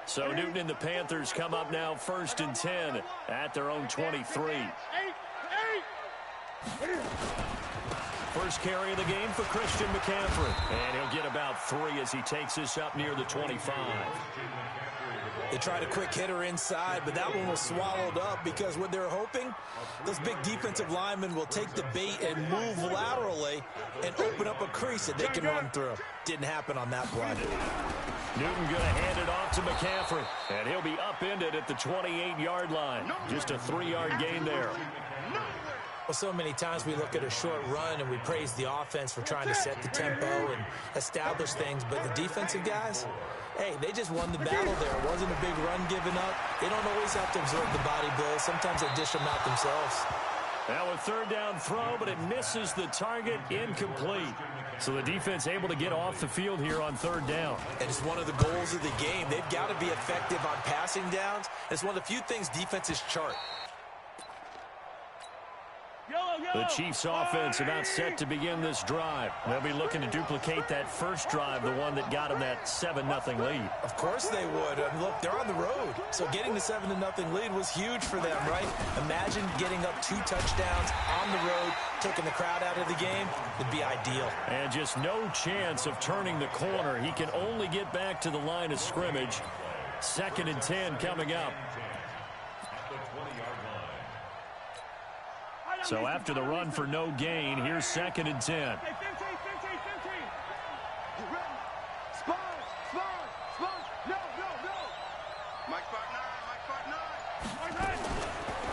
So Newton and the Panthers come up now 1st and 10 at their own 23. First carry of the game for Christian McCaffrey. And he'll get about 3 as he takes this up near the 25. They tried a quick hitter inside, but that one was swallowed up because what they're hoping, those big defensive linemen will take the bait and move laterally and open up a crease that they can run through. Didn't happen on that play. Newton going to hand it off to McCaffrey, and he'll be upended at the 28-yard line. Just a 3-yard gain there. Well, so many times we look at a short run and we praise the offense for trying to set the tempo and establish things, but the defensive guys, hey, they just won the battle there. It wasn't a big run given up. They don't always have to absorb the body blows. Sometimes they dish them out themselves. Now a 3rd down throw, but it misses the target, incomplete. So the defense able to get off the field here on 3rd down. And it's one of the goals of the game. They've got to be effective on passing downs. It's one of the few things defenses chart. The Chiefs offense about set to begin this drive. They'll be looking to duplicate that first drive, the one that got them that 7-0 lead. Of course they would. Look, they're on the road. So getting the 7-0 lead was huge for them, right? Imagine getting up 2 touchdowns on the road, taking the crowd out of the game. It'd be ideal. And just no chance of turning the corner. He can only get back to the line of scrimmage. 2nd and 10 coming up. So after the run for no gain, here's 2nd and 10.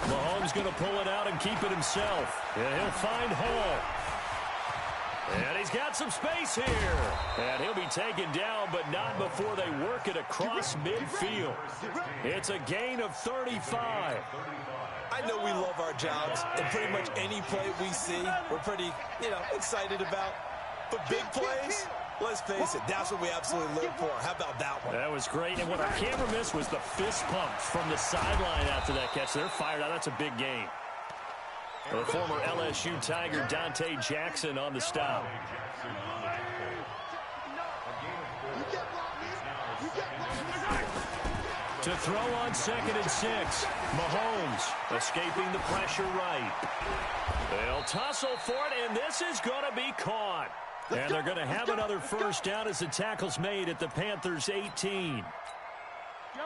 Mahomes going to pull it out and keep it himself. And he'll find Hall. And he's got some space here. And he'll be taken down, but not before they work it across midfield. It's a gain of 35. I know we love our jobs, and pretty much any play we see, we're pretty, excited about. But big plays, let's face it, that's what we absolutely live for. How about that one? That was great, and what our camera missed was the fist pumps from the sideline after that catch. They're fired out. That's a big game. The former LSU Tiger Dante Jackson on the stop. To throw on 2nd and 6. Mahomes escaping the pressure right. They'll tussle for it, and this is going to be caught. And they're going to have another first down as the tackle's made at the Panthers' 18.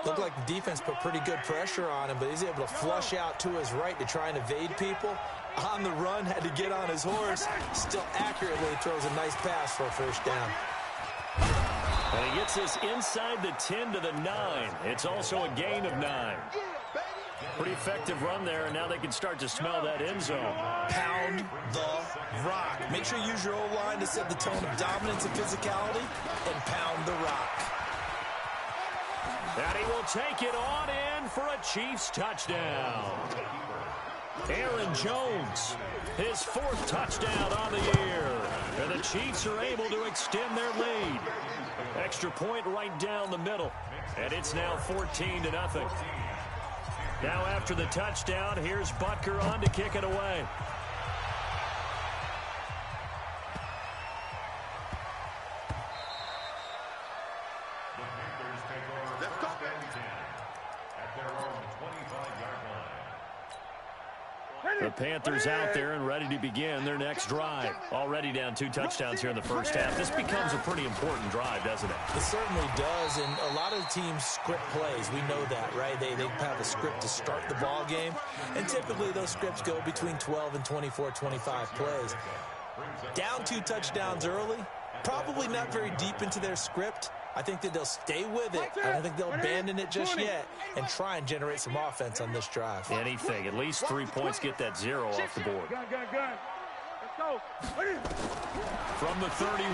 Looked like the defense put pretty good pressure on him, but he's able to flush out to his right to try and evade people. On the run, had to get on his horse. Still accurately throws a nice pass for a first down. And he gets this inside the 10 to the 9. It's also a gain of 9. Pretty effective run there, and now they can start to smell that end zone. Pound the rock. Make sure you use your O-line to set the tone of dominance and physicality, and pound the rock. And he will take it on in for a Chiefs touchdown. Aaron Jones, his 4th touchdown on the year. And the Chiefs are able to extend their lead. Extra point right down the middle. And it's now 14-0. Now after the touchdown, here's Butker on to kick it away. The Panthers out there and ready to begin their next drive. Already down 2 touchdowns here in the first half. This becomes a pretty important drive, doesn't it? It certainly does, and a lot of the teams script plays. We know that, right? They have a script to start the ball game, and typically those scripts go between 12 and 24, 25 plays. Down 2 touchdowns early, probably not very deep into their script. I think that they'll stay with it. I don't think they'll abandon it just yet and try and generate some offense on this drive. Anything. At least 3 points, get that 0 off the board. Let's go. From the 31,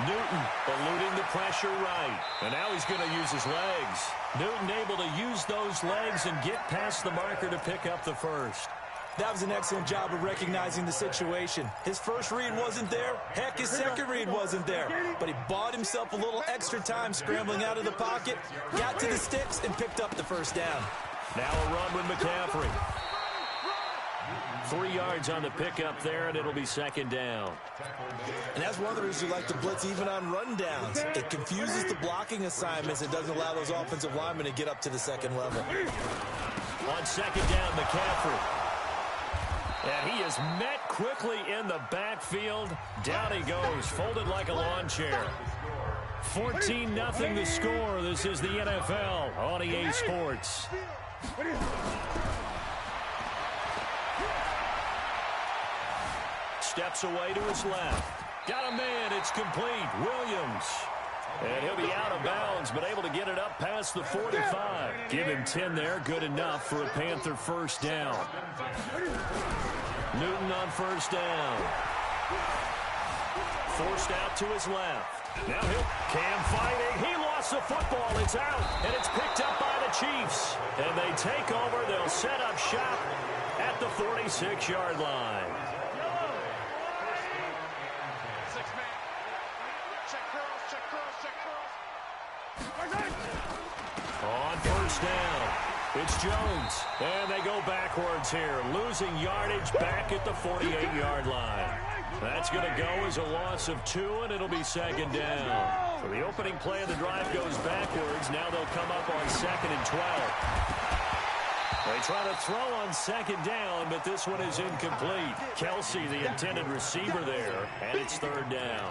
Newton eluding the pressure right. And now he's going to use his legs. Newton able to use those legs and get past the marker to pick up the first. That was an excellent job of recognizing the situation. His first read wasn't there. Heck, his second read wasn't there. But he bought himself a little extra time scrambling out of the pocket, got to the sticks, and picked up the first down. Now a run with McCaffrey. 3 yards on the pickup there, and it'll be second down. And that's one of the reasons you like to blitz even on rundowns. It confuses the blocking assignments. It doesn't allow those offensive linemen to get up to the second level. On second down, McCaffrey. And he is met quickly in the backfield. Down he goes, folded like a lawn chair. 14-0 the score. This is the NFL on EA Sports. Steps away to his left. Got a man. It's complete. Williams. And he'll be out of bounds, but able to get it up past the 45. Give him 10 there. Good enough for a Panther first down. Newton on first down. Forced out to his left. Now Cam fighting. He lost the football. It's out, and it's picked up by the Chiefs. And they take over. They'll set up shop at the 46-yard line. On first down, it's Jones. And they go backwards here, losing yardage back at the 48-yard line. That's going to go as a loss of 2, and it'll be second down. So the opening play of the drive goes backwards. Now they'll come up on 2nd and 12. They try to throw on second down, but this one is incomplete. Kelsey, the intended receiver there, and it's third down.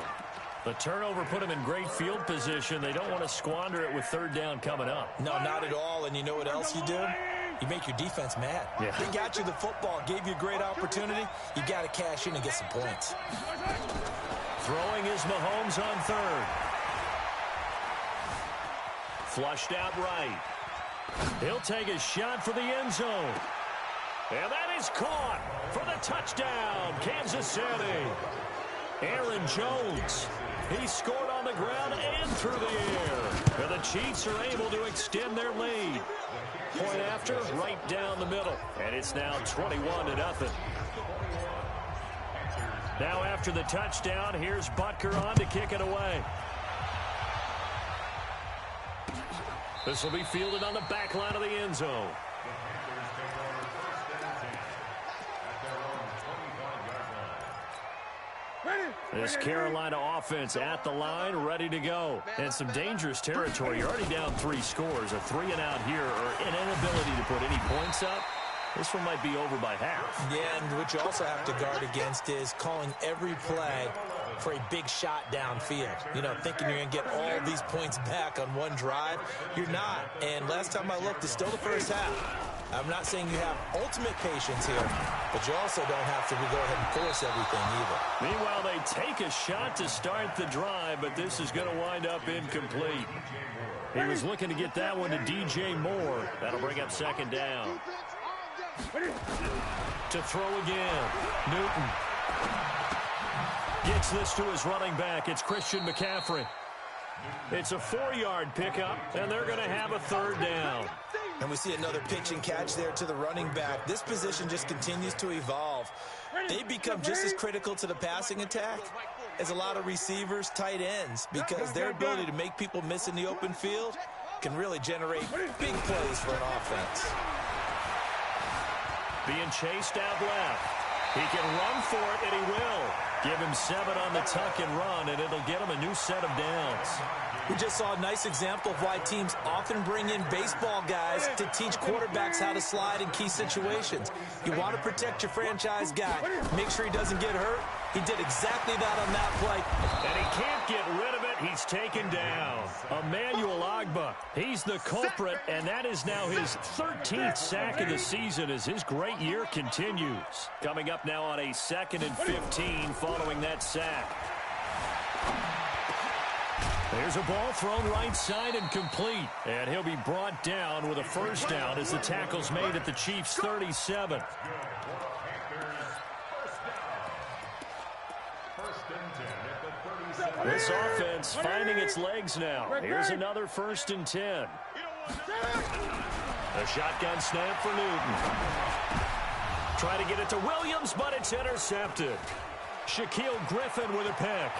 The turnover put them in great field position. They don't want to squander it with third down coming up. No, not at all. And you know what else you do? You make your defense mad. Yeah. They got you the football, gave you a great opportunity. You got to cash in and get some points. Throwing is Mahomes on third. Flushed out right. He'll take a shot for the end zone. And that is caught for the touchdown, Kansas City. Aaron Jones. He scored on the ground and through the air. And the Chiefs are able to extend their lead. Point after, right down the middle. And it's now 21-0. Now after the touchdown, here's Butker on to kick it away. This will be fielded on the back line of the end zone. This Carolina offense at the line, ready to go. And some dangerous territory. You're already down 3 scores. A 3 and out here, or an inability to put any points up. This one might be over by half. Yeah, and what you also have to guard against is calling every play for a big shot downfield. You know, thinking you're going to get all these points back on one drive. You're not. And last time I looked, it's still the first half. I'm not saying you have ultimate patience here, but you also don't have to go ahead and force everything either. Meanwhile, they take a shot to start the drive, but this is going to wind up incomplete. He was looking to get that one to DJ Moore. That'll bring up second down. To throw again. Newton gets this to his running back. It's Christian McCaffrey. It's a 4-yard pickup, and they're going to have a third down. And we see another pitch and catch there to the running back. This position just continues to evolve. They become just as critical to the passing attack as a lot of receivers, tight ends, because their ability to make people miss in the open field can really generate big plays for an offense. Being chased out left. He can run for it, and he will. Give him 7 on the tuck and run, and it'll get him a new set of downs. We just saw a nice example of why teams often bring in baseball guys to teach quarterbacks how to slide in key situations. You want to protect your franchise guy. Make sure he doesn't get hurt. He did exactly that on that play. And he can't get rid of it. He's taken down. Emmanuel Ogbah. He's the culprit, and that is now his 13th sack of the season as his great year continues. Coming up now on a 2nd and 15 following that sack. There's a ball thrown right side and complete. And he'll be brought down with a first down as the tackle's made at the Chiefs' 37. This offense finding its legs now. Here's another 1st and 10. A shotgun snap for Newton. Try to get it to Williams, but it's intercepted. Shaquille Griffin with a pick.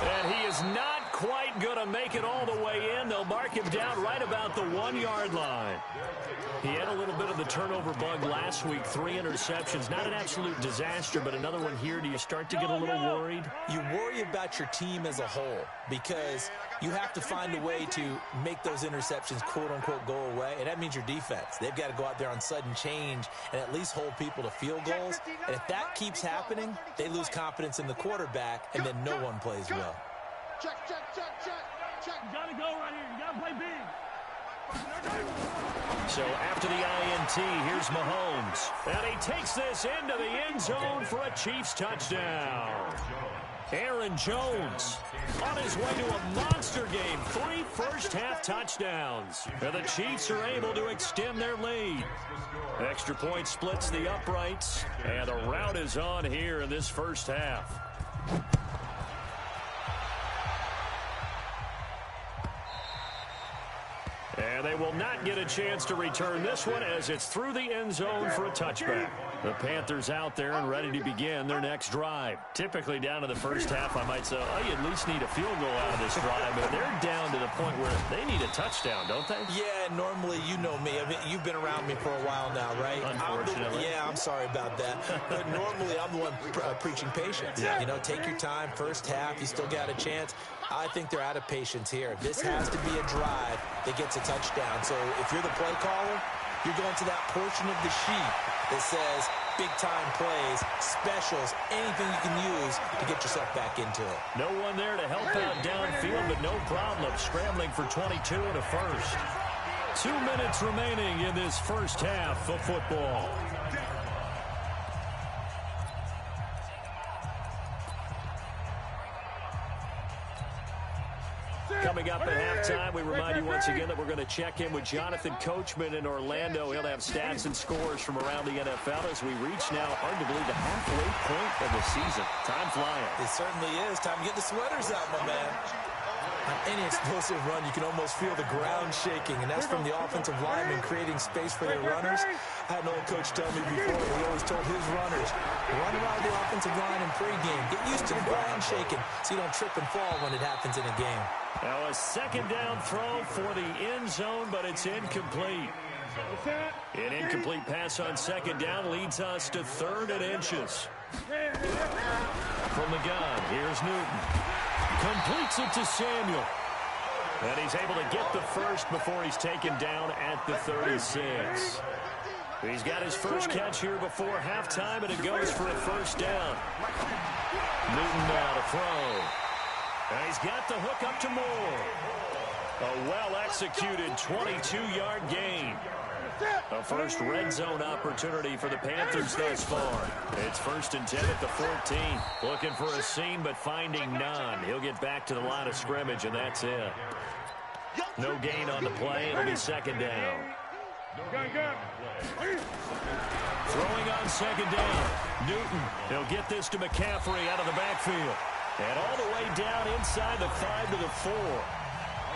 And he is not quite going to make it all the way in. They'll mark him down right about the 1-yard line. He had a little bit of the turnover bug last week, 3 interceptions. Not an absolute disaster, but another one here. Do you start to get a little worried? You worry about your team as a whole because you have to find a way to make those interceptions, quote-unquote, go away, and that means your defense. They've got to go out there on sudden change and at least hold people to field goals. And if that keeps happening, they lose confidence in the quarterback, and then no one plays well. Check. You got to go right here. You got to play big. So after the INT, here's Mahomes. And he takes this into the end zone for a Chiefs touchdown. Aaron Jones on his way to a monster game. 3 first-half touchdowns. And the Chiefs are able to extend their lead. Extra point splits the uprights. And the rout is on here in this first half. And they will not get a chance to return this one as it's through the end zone for a touchback. The Panthers out there and ready to begin their next drive. Typically down to the first half, I might say, oh, you at least need a field goal out of this drive. But they're down to the point where they need a touchdown, don't they? Yeah, normally, you know me. I mean, you've been around me for a while now, right? Unfortunately. I'm sorry about that. But normally, I'm the one preaching patience. Yeah. You know, take your time. First half, you still got a chance. I think they're out of patience here. This has to be a drive that gets a touchdown. So if you're the play caller, you're going to that portion of the sheet that says big-time plays, specials, anything you can use to get yourself back into it. No one there to help out downfield, but no problem scrambling for 22 and a first. 2 minutes remaining in this first half of football. Coming up at halftime, we remind you once again that we're going to check in with Jonathan Coachman in Orlando. He'll have stats and scores from around the NFL as we reach now, hard to believe, the halfway point of the season. Time flying. It certainly is. Time to get the sweaters out, my man. On any explosive run, you can almost feel the ground shaking, and that's from the offensive linemen creating space for their runners. I had an old coach tell me before, he always told his runners, run around the offensive line in pregame. Get used to the ground shaking so you don't trip and fall when it happens in a game. Now a second down throw for the end zone, but it's incomplete. An incomplete pass on second down leads us to 3rd and inches. From the gun, here's Newton. Completes it to Samuel. And he's able to get the first before he's taken down at the 36. He's got his first catch here before halftime, and it goes for a first down. Newton now to throw. And he's got the hook up to Moore. A well-executed 22-yard gain. A first red zone opportunity for the Panthers thus far. It's 1st and 10 at the 14. Looking for a seam, but finding none. He'll get back to the line of scrimmage, and that's it. No gain on the play. It'll be second down. Throwing on second down. Newton. He'll get this to McCaffrey out of the backfield. And all the way down inside the 5 to the 4.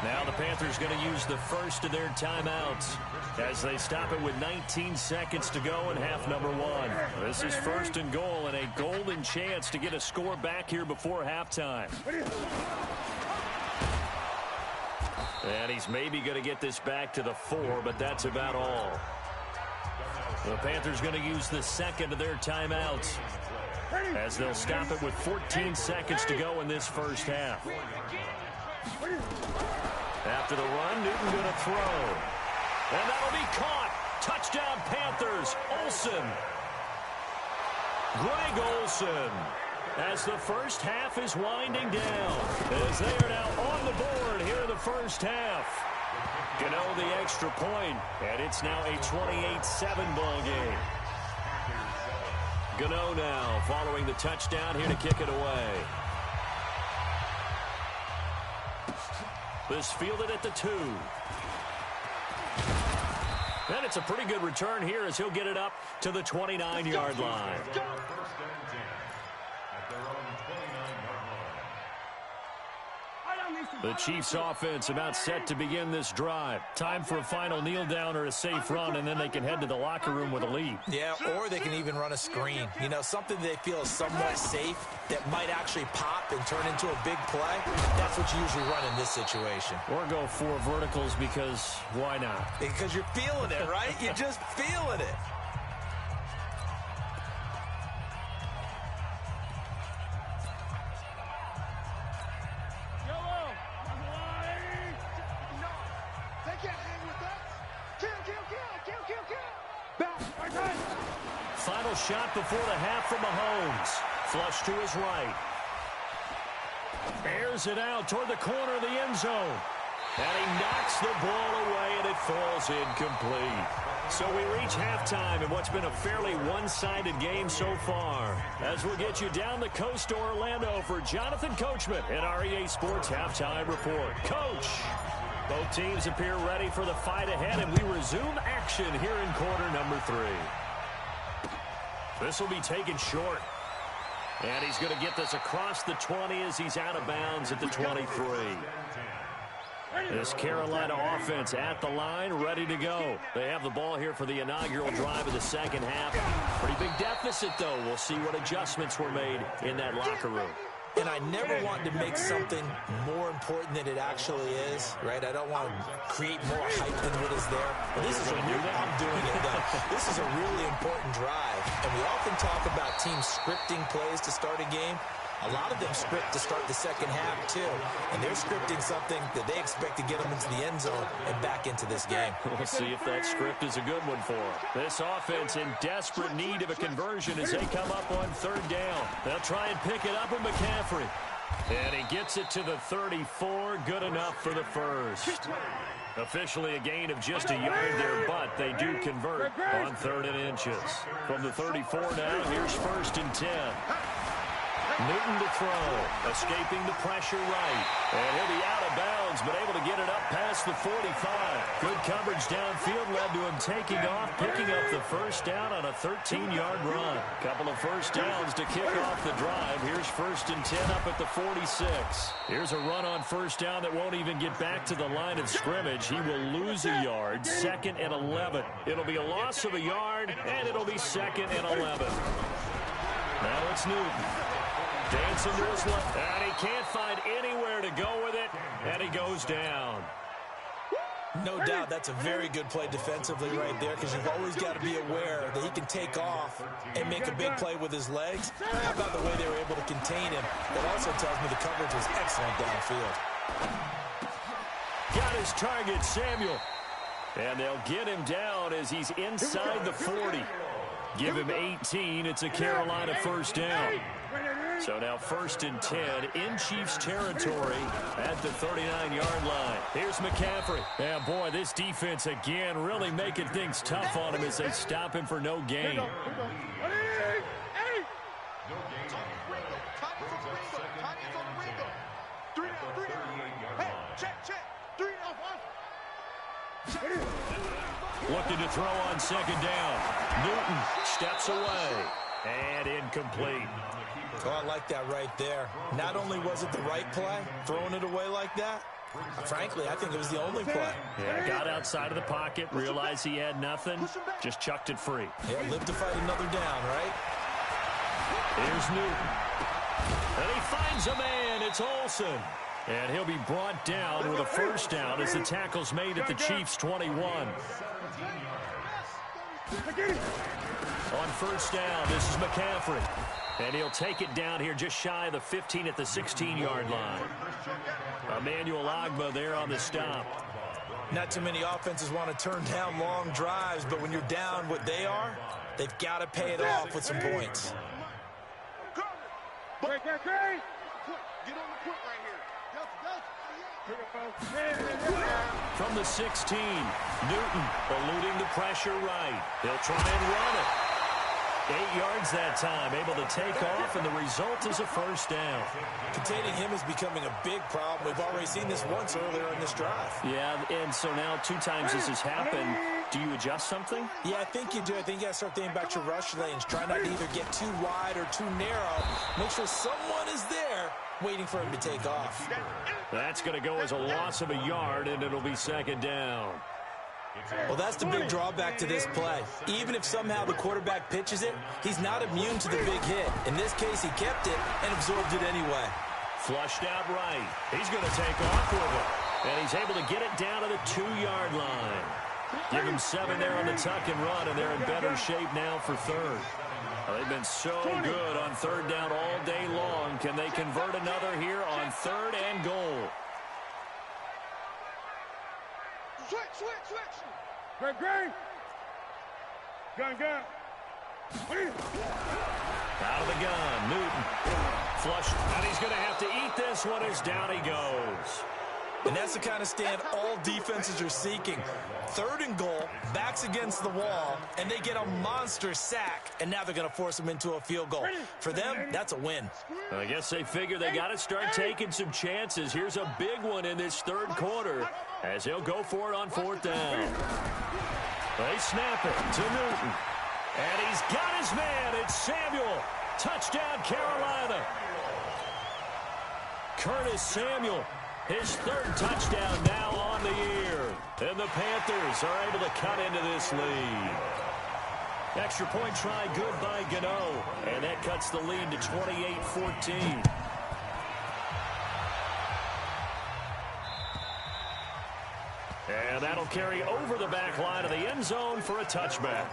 Now the Panthers going to use the first of their timeouts as they stop it with 19 seconds to go in half number 1. This is 1st and goal and a golden chance to get a score back here before halftime. And he's maybe going to get this back to the 4, but that's about all. The Panthers going to use the second of their timeouts as they'll stop it with 14 seconds to go in this first half. After the run, Newton going to throw. And that'll be caught. Touchdown, Panthers. Olsen. Greg Olsen. As the first half is winding down. As they are now on the board here in the first half. Gano the extra point, and it's now a 28-7 ball game. Gano now following the touchdown here to kick it away. This fielded at the 2. And it's a pretty good return here as he'll get it up to the 29-yard line. The Chiefs offense about set to begin this drive. Time for a final kneel down or a safe run, and then they can head to the locker room with a lead. Yeah, or they can even run a screen. You know, something they feel is somewhat safe that might actually pop and turn into a big play. That's what you usually run in this situation. Or go 4 verticals because why not? Because you're feeling it, right? You're just feeling it. Final shot before the half from Mahomes. Flush to his right. Airs it out toward the corner of the end zone. And he knocks the ball away, and it falls incomplete. So we reach halftime in what's been a fairly one-sided game so far. As we'll get you down the coast to Orlando for Jonathan Coachman at our EA Sports Halftime Report. Coach! Both teams appear ready for the fight ahead, and we resume action here in quarter number 3. This will be taken short. And he's going to get this across the 20 as he's out of bounds at the 23. This Carolina offense at the line, ready to go. They have the ball here for the inaugural drive of the second half. Pretty big deficit, though. We'll see what adjustments were made in that locker room. And I never want to make something more important than it actually is, right? I don't want to create more hype than what is there. But this is a really, I'm doing it though. This is a really important drive. And we often talk about teams scripting plays to start a game. A lot of them script to start the second half, too. And they're scripting something that they expect to get them into the end zone and back into this game. We'll see if that script is a good one for them. This offense in desperate need of a conversion as they come up on 3rd down. They'll try and pick it up with McCaffrey. And he gets it to the 34. Good enough for the first. Officially a gain of just a yard there, but they do convert on 3rd and inches. From the 34 now, here's 1st and 10. Newton to throw, escaping the pressure right. And he'll be out of bounds, but able to get it up past the 45. Good coverage downfield led to him taking off, picking up the first down on a 13-yard run. Couple of first downs to kick off the drive. Here's 1st and 10 up at the 46. Here's a run on 1st down that won't even get back to the line of scrimmage. He will lose a yard, 2nd and 11. It'll be a loss of a yard, and it'll be 2nd and 11. Now it's Newton. Dancing to his left, and he can't find anywhere to go with it, and he goes down. No doubt that's a very good play defensively right there, because you've always got to be aware that he can take off and make a big play with his legs. How about the way they were able to contain him? That also tells me the coverage was excellent downfield. Got his target, Samuel. And they'll get him down as he's inside the 40. Give him 18. It's a Carolina 1st down. So now 1st and 10 in Chiefs territory at the 39-yard line. Here's McCaffrey. And boy, this defense again really making things tough on him as they stop him for no gain. Looking to throw on 2nd down. Newton steps away. And incomplete. Oh, I like that right there. Not only was it the right play, throwing it away like that, frankly, I think it was the only play. Yeah, got outside of the pocket, realized he had nothing, just chucked it free. Yeah, live to fight another down, right? Here's Newton. And he finds a man. It's Olsen. And he'll be brought down with a 1st down as the tackle's made at the Chiefs' 21. On 1st down, this is McCaffrey. And he'll take it down here just shy of the 15 at the 16-yard line. Emmanuel Ogbah there on the stop. Not too many offenses want to turn down long drives, but when you're down what they are, they've got to pay it off with some points. From the 16, Newton eluding the pressure right. He'll try and run it. 8 yards that time, able to take off, and the result is a 1st down. Containing him is becoming a big problem. We've already seen this once earlier in this drive. Yeah, and so now 2 times this has happened. Do you adjust something? Yeah, I think you do. I think you got to start thinking about your rush lanes. Try not to either get too wide or too narrow. Make sure someone is there waiting for him to take off. That's going to go as a loss of a yard, and it'll be second down. Well, that's the big drawback to this play. Even if somehow the quarterback pitches it, he's not immune to the big hit. In this case, he kept it and absorbed it anyway. Flushed out right. He's going to take off with it. And he's able to get it down to the 2-yard line. Give him 7 there on the tuck and run, and they're in better shape now for third. They've been so good on third down all day long. Can they convert another here on third and goal? Switch. Great. Gun. Out of the gun, Newton. Flushed, and he's going to have to eat this one as down he goes. And that's the kind of stand all defenses are seeking. Third and goal, backs against the wall, and they get a monster sack, and now they're going to force them into a field goal. For them, that's a win. I guess they figure they got to start taking some chances. Here's a big one in this third quarter as he'll go for it on fourth down. They snap it to Newton. And he's got his man. It's Samuel. Touchdown, Carolina. Curtis Samuel. His third touchdown now on the year. And the Panthers are able to cut into this lead. Extra point try good by Gano. And that cuts the lead to 28-14. And that'll carry over the back line of the end zone for a touchback.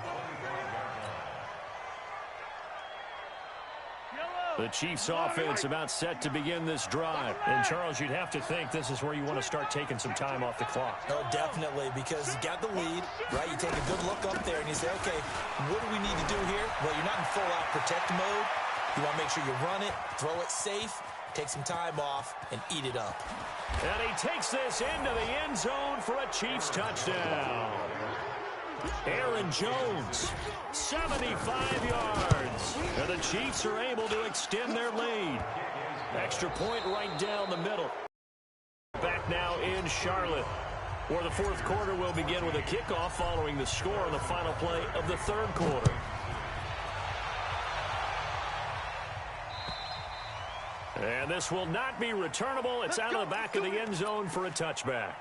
The Chiefs offense about set to begin this drive. And, Charles, you'd have to think this is where you want to start taking some time off the clock. Oh, definitely, because you got the lead, right? You take a good look up there and you say, okay, what do we need to do here? Well, you're not in full-out protect mode. You want to make sure you run it, throw it safe, take some time off, and eat it up. And he takes this into the end zone for a Chiefs touchdown. Aaron Jones, 75 yards. And the Chiefs are able to extend their lead. Extra point right down the middle. Back now in Charlotte, where the fourth quarter will begin with a kickoff following the score on the final play of the third quarter. And this will not be returnable. It's out of the back of the end zone for a touchback.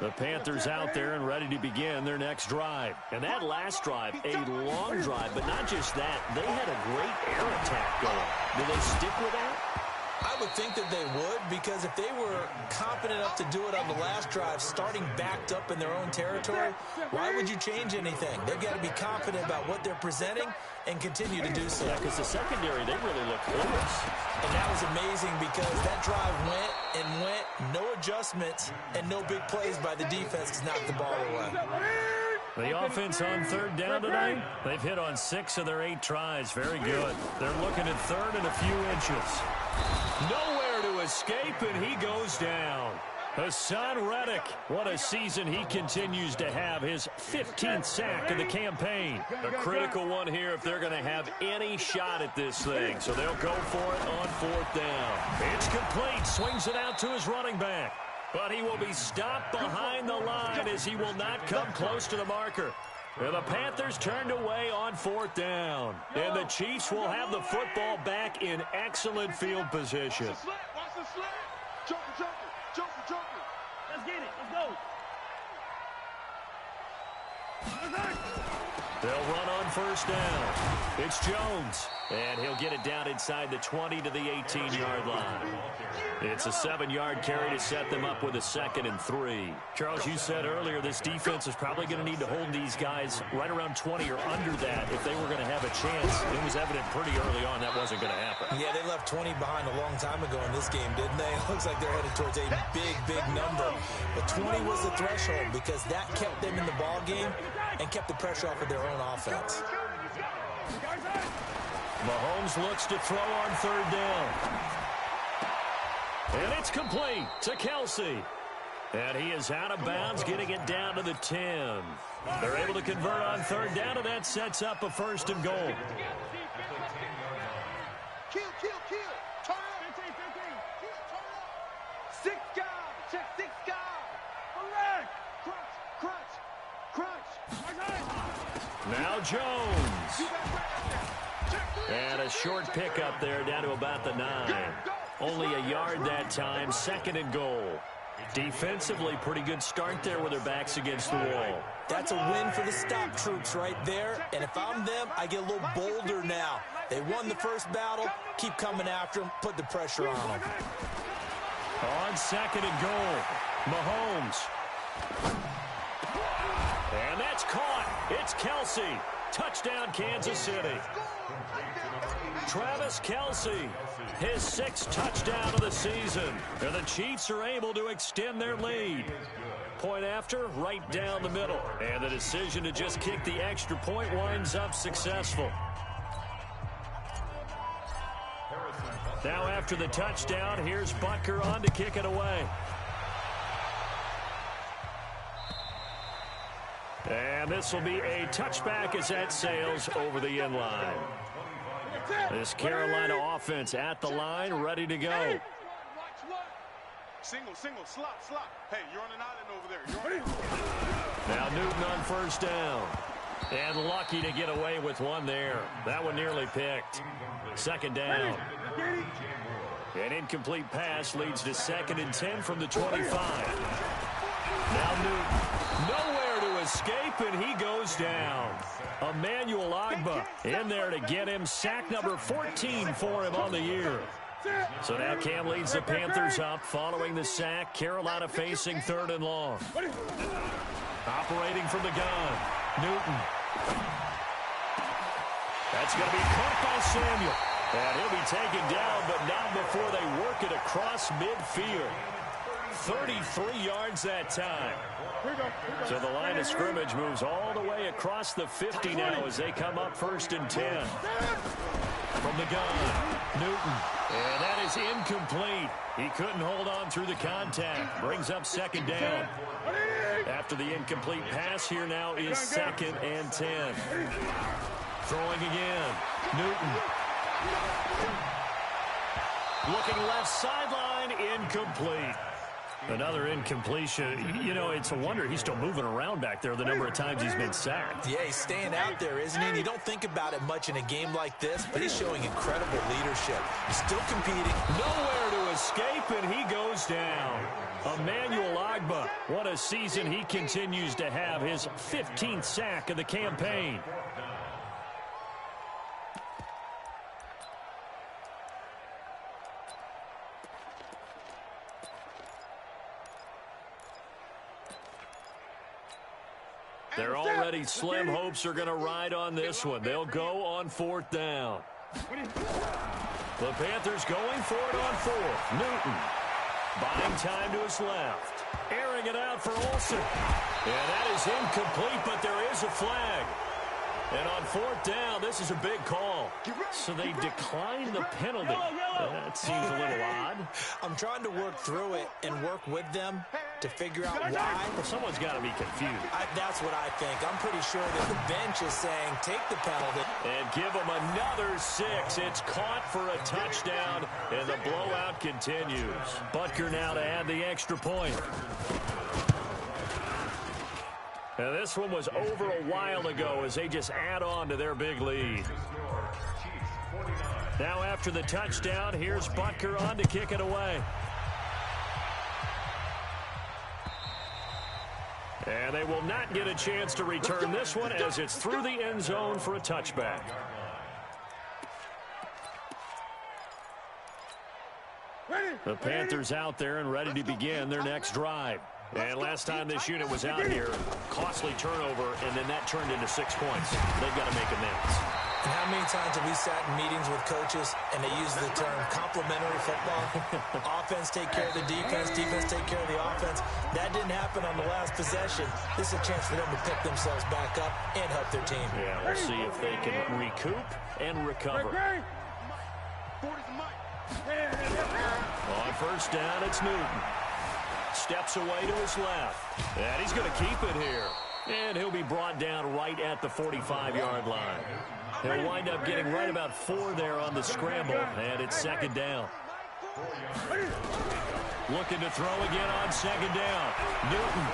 The Panthers out there and ready to begin their next drive. And that last drive, a long drive, but not just that. They had a great air attack going. Do they stick with that? I would think that they would, because if they were competent enough to do it on the last drive, starting backed up in their own territory, why would you change anything? They've got to be confident about what they're presenting and continue to do so. Yeah, because the secondary, they really look close. And that was amazing because that drive went, no adjustments, and no big plays by the defense to knock the ball away. The offense on third down tonight, they've hit on 6 of their 8 tries. Very good. They're looking at third and a few inches. Nowhere to escape, and he goes down. Hassan Reddick, what a season he continues to have. His 15th sack of the campaign. A critical one here if they're going to have any shot at this thing. So they'll go for it on fourth down. It's complete. Swings it out to his running back. But he will be stopped behind the line as he will not come close to the marker. And the Panthers turned away on fourth down. And the Chiefs will have the football back in excellent field position. Watch the slant. Joker. Let's get it. Let's go. They'll run on first down. It's Jones. And he'll get it down inside the 20 to the 18-yard line. It's a 7-yard carry to set them up with a 2nd and 3. Charles, you said earlier this defense is probably going to need to hold these guys right around 20 or under that if they were going to have a chance. It was evident pretty early on that wasn't going to happen. Yeah, they left 20 behind a long time ago in this game, didn't they? It looks like they're headed towards a big number. But 20 was the threshold because that kept them in the ball game and kept the pressure off of their own offense. Mahomes looks to throw on third down. And it's complete to Kelsey. And he is out of bounds, getting it down to the 10. They're able to convert on third down, and that sets up a 1st and goal. Kill. Turn up. 15. Turn up. 6 guys. Check 6 guys. Crunch. Now Jones. And a short pickup there down to about the 9. Only a yard that time, 2nd and goal. Defensively, pretty good start there with their backs against the wall. That's a win for the stop troops right there. And if I'm them, I get a little bolder now. They won the first battle. Keep coming after them. Put the pressure on them. On 2nd and goal, Mahomes. And that's caught. It's Kelsey. Touchdown, Kansas City. Travis Kelsey, his 6th touchdown of the season. And the Chiefs are able to extend their lead. Point after, right down the middle. And the decision to just kick the extra point winds up successful. Now after the touchdown, here's Butker on to kick it away. And this will be a touchback as that sails over the end line. This Carolina offense at the line, ready to go. Single, slot. Hey, you're on an island over there. Now Newton on 1st down. And lucky to get away with one there. That one nearly picked. 2nd down. An incomplete pass leads to 2nd and 10 from the 25. Now Newton, nowhere to escape, and he goes down. Emmanuel Ogbah in there to get him. Sack number 14 for him on the year. So now Cam leads the Panthers up following the sack. Carolina facing 3rd and long. Operating from the gun, Newton. That's going to be caught by Samuel. And he'll be taken down, but not before they work it across midfield. 33 yards that time. So the line of scrimmage moves all the way across the 50 now as they come up 1st and 10. From the gun, Newton. And that is incomplete. He couldn't hold on through the contact. Brings up 2nd down. After the incomplete pass, here now is 2nd and 10. Throwing again, Newton. Looking left sideline, incomplete. Another incompletion. You know, it's a wonder he's still moving around back there the number of times he's been sacked. Yeah, he's staying out there, isn't he? And you don't think about it much in a game like this, but he's showing incredible leadership. He's still competing. Nowhere to escape, and he goes down. Emmanuel Ogbah, what a season he continues to have. His 15th sack of the campaign. They're already slim. Hopes are going to ride on this one. They'll go on 4th down. The Panthers going for it on 4th. Newton buying time to his left. Airing it out for Olsen. And that is incomplete, but there is a flag. And on 4th down, this is a big call. So they decline the penalty. That seems a little odd. I'm trying to work through it and work with them to figure out why. Well, someone's got to be confused. That's what I think. I'm pretty sure that the bench is saying, take the penalty. And give them another 6. It's caught for a touchdown, and the blowout continues. Butker now to add the extra point. And this one was over a while ago as they just add on to their big lead. Now after the touchdown, here's Butker on to kick it away. And they will not get a chance to return this one as it's through the end zone for a touchback. The Panthers out there and ready to begin their next drive. And last time this unit was out here, costly turnover, and then that turned into 6 points. They've got to make amends. And how many times have we sat in meetings with coaches and they use the term complementary football? Offense take care of the defense, defense take care of the offense. That didn't happen on the last possession. This is a chance for them to pick themselves back up and help their team. Yeah, we'll see if they can recoup and recover. On 1st down, it's Newton. Steps away to his left. And he's going to keep it here. And he'll be brought down right at the 45-yard line. He'll wind up getting right about 4 there on the scramble. And it's 2nd down. Looking to throw again on 2nd down. Newton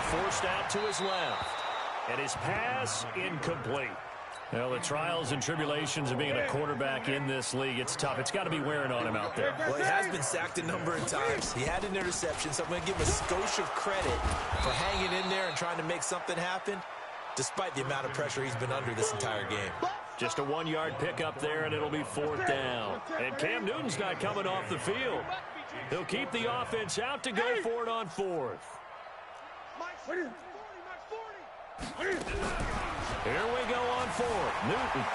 forced out to his left. And his pass incomplete. Well, the trials and tribulations of being a quarterback in this league, it's tough. It's got to be wearing on him out there. Well, he has been sacked a number of times. He had an interception, so I'm going to give him a skosh of credit for hanging in there and trying to make something happen, despite the amount of pressure he's been under this entire game. Just a 1-yard pickup there, and it'll be 4th down. And Cam Newton's not coming off the field. He'll keep the offense out to go for it on 4th. Here we go on 4th. Newton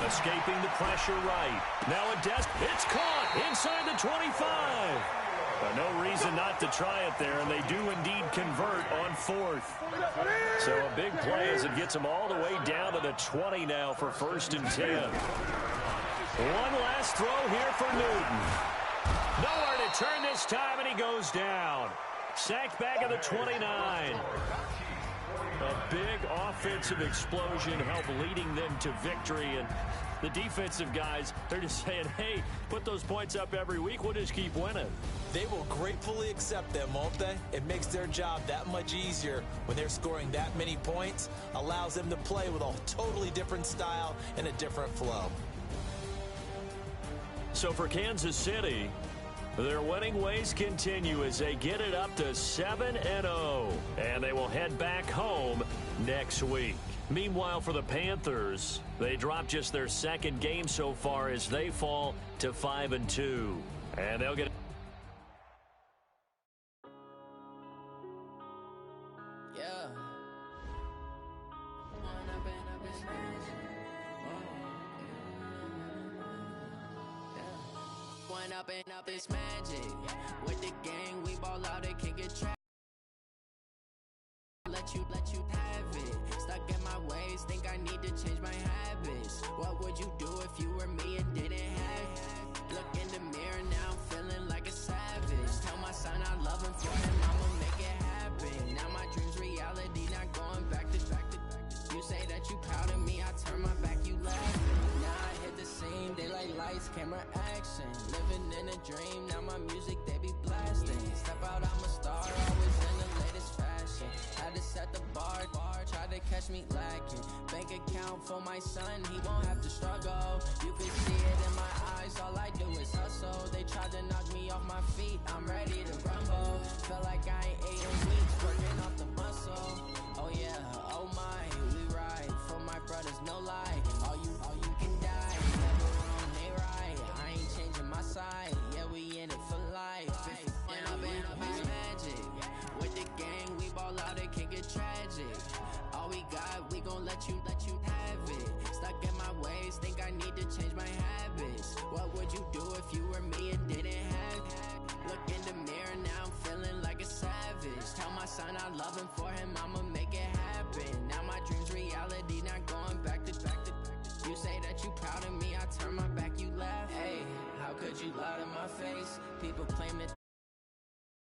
escaping the pressure right. Now it's caught inside the 25. But no reason not to try it there, and they do indeed convert on 4th. So a big play as it gets them all the way down to the 20 now for 1st and 10. One last throw here for Newton. Nowhere to turn this time, and he goes down. Sacked back at the 29. A big offensive explosion helped leading them to victory, and the defensive guys, they're just saying, hey, put those points up every week, we'll just keep winning. They will gratefully accept them, won't they? It makes their job that much easier when they're scoring that many points, allows them to play with a totally different style and a different flow. So for Kansas City, their winning ways continue as they get it up to 7-0, and they will head back home next week. Meanwhile, for the Panthers, they dropped just their 2nd game so far as they fall to 5-2, and they'll get up this magic. With the gang, we ball out, it can get trapped. Let you have it. Stuck in my ways, think I need to change my habits. What would you do if you were me and didn't have it? Look in the mirror, now I'm feeling like a savage. Tell my son I love him for him, I'ma make it happen. Now my dream's reality, not going back to. You say that you proud of me, I turn my back, you laughing. Now I hit the scene, daylight lights, camera action. Living in a dream, now my music, they be blasting. Step out, I'm a star, always in the latest fashion. Had to set the bar, try to catch me lacking. Bank account for my son, he won't have to struggle. You can see it in my eyes, all I do is hustle. They tried to knock me off my feet, I'm ready to rumble. Felt like I ain't ate in weeks, working off the muscle. Oh yeah, oh my, we ride for my brothers, no lie. All you can die, never wrong, they right. I ain't changing my side, yeah, we in it for life. And I've been up is magic. With the gang, we ball out, it can get tragic. All we got, we gon' let you have it. Stuck in my ways, think I need to change my habits. What would you do if you were me and didn't have it? Look in the mirror, now I'm feeling like a savage. Tell my son I love him for him, I'ma make it happen. Now my dream's reality, not going back to. You say that you proud of me, I turn my back, you laugh. Hey, how could you lie to my face? People claim it.